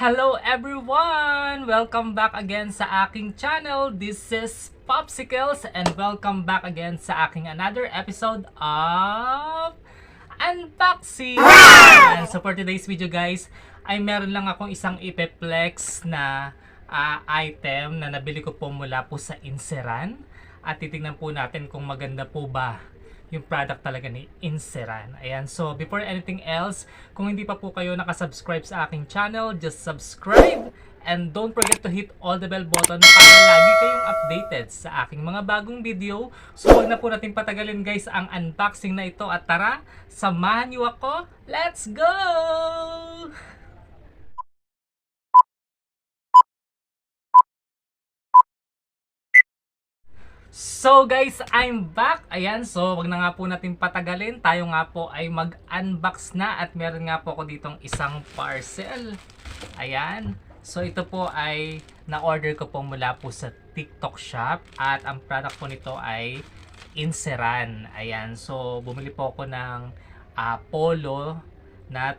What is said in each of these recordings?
Hello everyone! Welcome back again sa aking channel. This is Popsicles and welcome back again sa aking another episode of Unboxing! And so for today's video guys, ay meron lang akong isang ipeplex na item na nabili ko po mula po sa Inseran. At titingnan po natin kung maganda po ba yung product talaga ni Inseran. Ayan, so before anything else, kung hindi pa po kayo nakasubscribe sa aking channel, just subscribe and don't forget to hit all the bell button para lagi kayong updated sa aking mga bagong video. So huwag na po natin patagalin guys ang unboxing na ito at tara, samahan niyo ako. Let's go! So guys, I'm back. Ayan, so wag na nga po natin patagalin. Tayo nga po ay mag-unbox na at meron nga po ako ditong isang parcel. Ayan. So ito po ay na-order ko po mula po sa TikTok shop at ang product po nito ay Inseran. Ayan, so bumili po ako ng polo na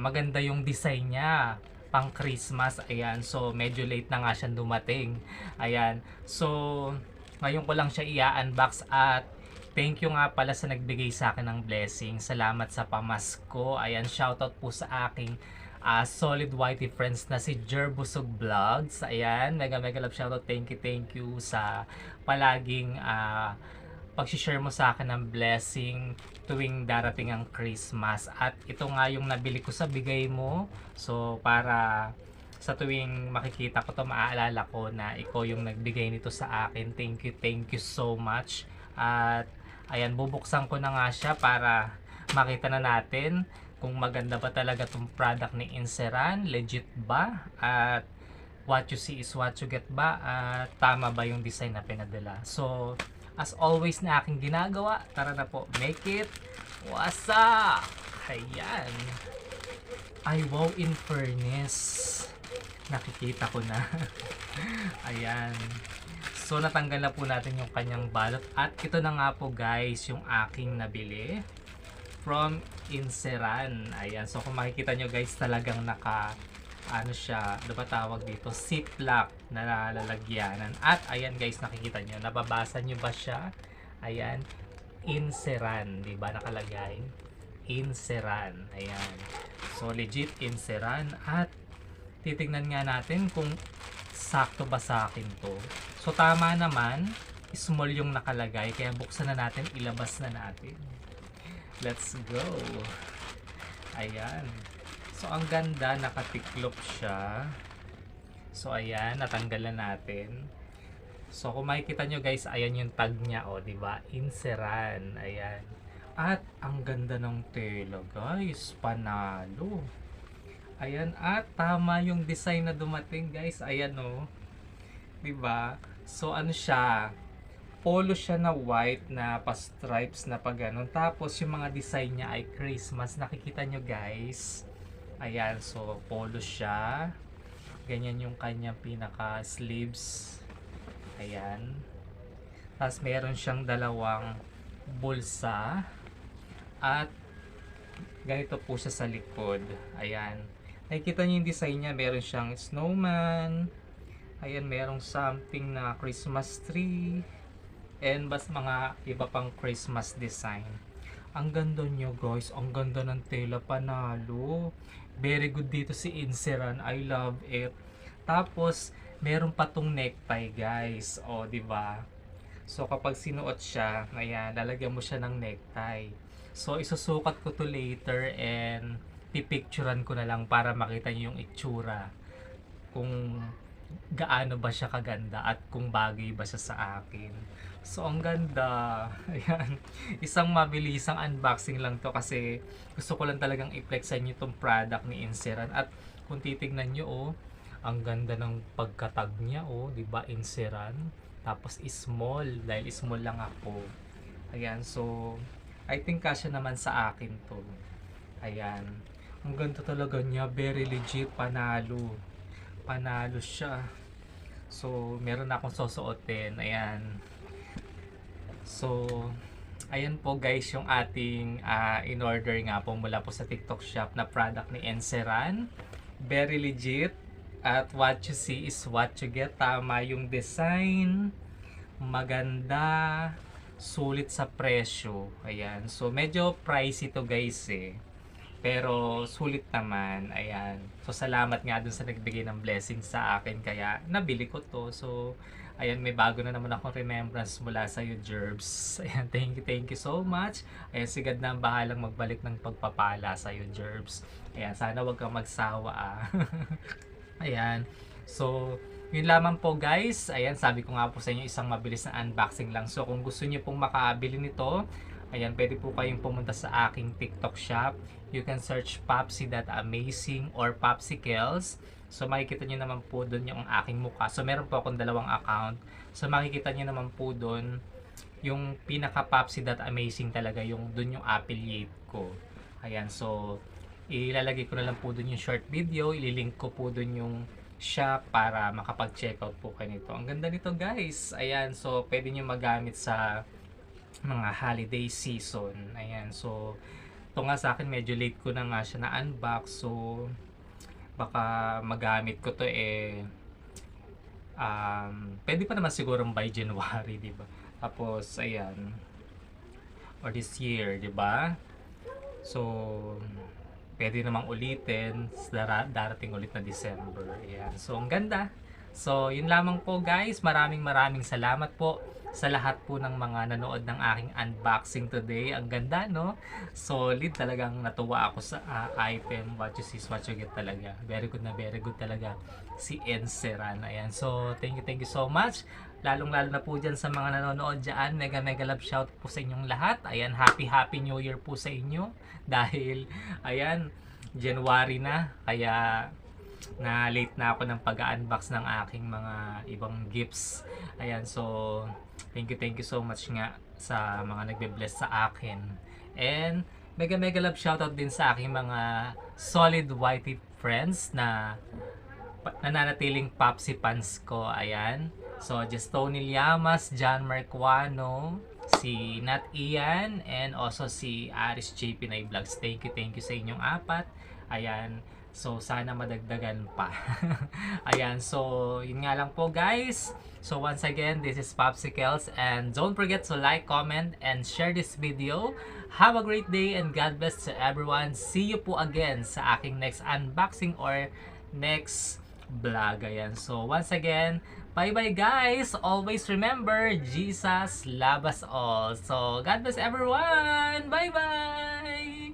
maganda yung design niya pang Christmas. Ayan, so medyo late na nga siyang dumating. Ayan, so ngayon ko lang siya i-unbox at thank you nga pala sa nagbigay sa akin ng blessing. Salamat sa pamasko. Ayan, shoutout po sa aking solid whitey friends na si Jerbusog Vlogs. Ayan, mega love shoutout. Thank you sa palaging pag-share mo sa akin ng blessing tuwing darating ang Christmas. At ito nga yung nabili ko sa bigay mo. So para sa tuwing makikita ko to, maaalala ko na ikaw yung nagbigay nito sa akin. Thank you so much. At ayan, bubuksan ko na nga siya para makita na natin kung maganda ba talaga tong product ni Inseran, legit ba, at what you see is what you get ba, at tama ba yung design na pinadala. So as always na aking ginagawa, tara na po, make it wasa. Ayan, ay wow, in fairness nakikita ko na. Ayan. So natanggal na po natin yung kanyang balot at ito na nga po guys yung aking nabili from Inseran. Ayan. So kung makikita nyo guys, talagang naka ano siya, ano ba tawag dito? Ziplock na lalagyanan. At ayan guys, nakikita nyo, nababasa nyo ba siya? Ayan. Inseran, di ba nakalagay? Inseran. Ayan. So legit Inseran at titignan nga natin kung sakto ba sa akin to. So tama naman, small yung nakalagay, kaya buksan na natin, ilabas na natin. Let's go. Ayan. So ang ganda, nakatiklop siya. So ayan, natanggal na natin. So kung makikita nyo guys, ayan yung tag niya, oh, di ba? Inseran. Ayan. At ang ganda ng tela guys, panalo. Ayan, at tama yung design na dumating guys. Ayan o, diba? So ano siya, polo siya na white na pa-stripes na pag-ganon. Tapos yung mga design niya ay Christmas. Nakikita nyo guys. Ayan, so polo siya. Ganyan yung kanyang pinaka sleeves. Ayan. Tapos meron siyang dalawang bulsa. At ganito po siya sa likod. Ayan. Nakikita niyo yung design niya, meron siyang snowman. Ayan, merong something na Christmas tree. And bas mga iba pang Christmas design. Ang ganda niyo guys, ang ganda ng tela, panalo. Very good dito si Inseran, I love it. Tapos, meron pa tong necktie guys. O, di ba? So, kapag sinuot siya, ayan, lalagyan mo siya ng necktie. So, isusukat ko to later and pipicturan ko na lang para makita niyo yung itsura. Kung gaano ba siya kaganda at kung bagay ba siya sa akin. So, ang ganda. Ayan. Isang mabilisang unboxing lang to kasi gusto ko lang talagang i-flexan nyo itong product ni Inseran. At kung titignan nyo, oh, ang ganda ng pagkatag niya, oh, di ba, Inseran. Tapos small, dahil small lang ako. Ayan, so I think kasya naman sa akin to. Ayan. Ang ganda talaga niya, very legit, panalo. Panalo siya. So, meron na akong susuotin. Ayan. So, ayan po guys yung ating in-order nga po mula po sa TikTok shop na product ni Inseran. Very legit. At what you see is what you get. Tama yung design. Maganda. Sulit sa presyo. Ayan. So, medyo pricey to guys eh. Pero sulit naman. Ayan. So, salamat nga dun sa nagbigay ng blessing sa akin. Kaya, nabili ko to. So, ayan, may bago na naman akong remembrance mula sa iyo, Jerbs. Ayan, thank you so much. Ayan, sigad na ang bahalang magbalik ng pagpapala sa iyo, Jerbs. Ayan, sana wag kang magsawa ah. Ayan. So, yun lamang po guys. Ayan, sabi ko nga po sa inyo, isang mabilis na unboxing lang. So, kung gusto niyo pong makabili nito, ayan, pwede po kayong pumunta sa aking TikTok shop. You can search Popsi.amazing or Popsicles. So, makikita nyo naman po doon yung aking mukha. So, meron po akong dalawang account. So, makikita nyo naman po doon yung pinaka Popsi.amazing talaga, yung doon yung affiliate ko. Ayan, so, ilalagay ko na lang po doon yung short video. Ililink ko po doon yung shop para makapag-check out po kayo nito. Ang ganda nito guys. Ayan, so, pwede nyo magamit sa mga holiday season. Ayan, so ito nga sa akin medyo late ko na nga siya na unbox, so baka magamit ko to pwede pa naman siguro by January, di ba? Tapos ayan, or this year, di ba? So pwede namang ulitin darating ulit na December. Ayan, so ang ganda. So yun lamang po guys, maraming salamat po sa lahat po ng mga nanood ng aking unboxing today. Ang ganda, no? Solid, talagang natuwa ako sa item. What you see is what you get talaga. Very good talaga si Enceran. Ayan, so thank you so much. Lalong lalo na po dyan sa mga nanonood dyan. Mega love shout po sa inyong lahat. Ayan, happy New Year po sa inyo. Dahil, ayan, January na. Kaya na late na ako ng pag-unbox ng aking mga ibang gifts. Ayan, so thank you so much nga sa mga nagbe-bless sa akin. And mega love shoutout din sa aking mga solid YT friends na nananatiling Popsi fans ko. Ayan, so Tony Llamas, John Marquano, si Nat Ian, and also si Aris J. Pinay Vlogs. Thank you sa inyong apat. Ayan, so sana madagdagan pa. Ayan, so yun nga lang po guys. So once again, this is Popsicles, and don't forget to like, comment, and share this video. Have a great day and God bless to everyone. See you po again sa aking next unboxing or next vlog. Ayan, so once again, bye bye guys. Always remember, Jesus love us all. So God bless everyone. Bye bye.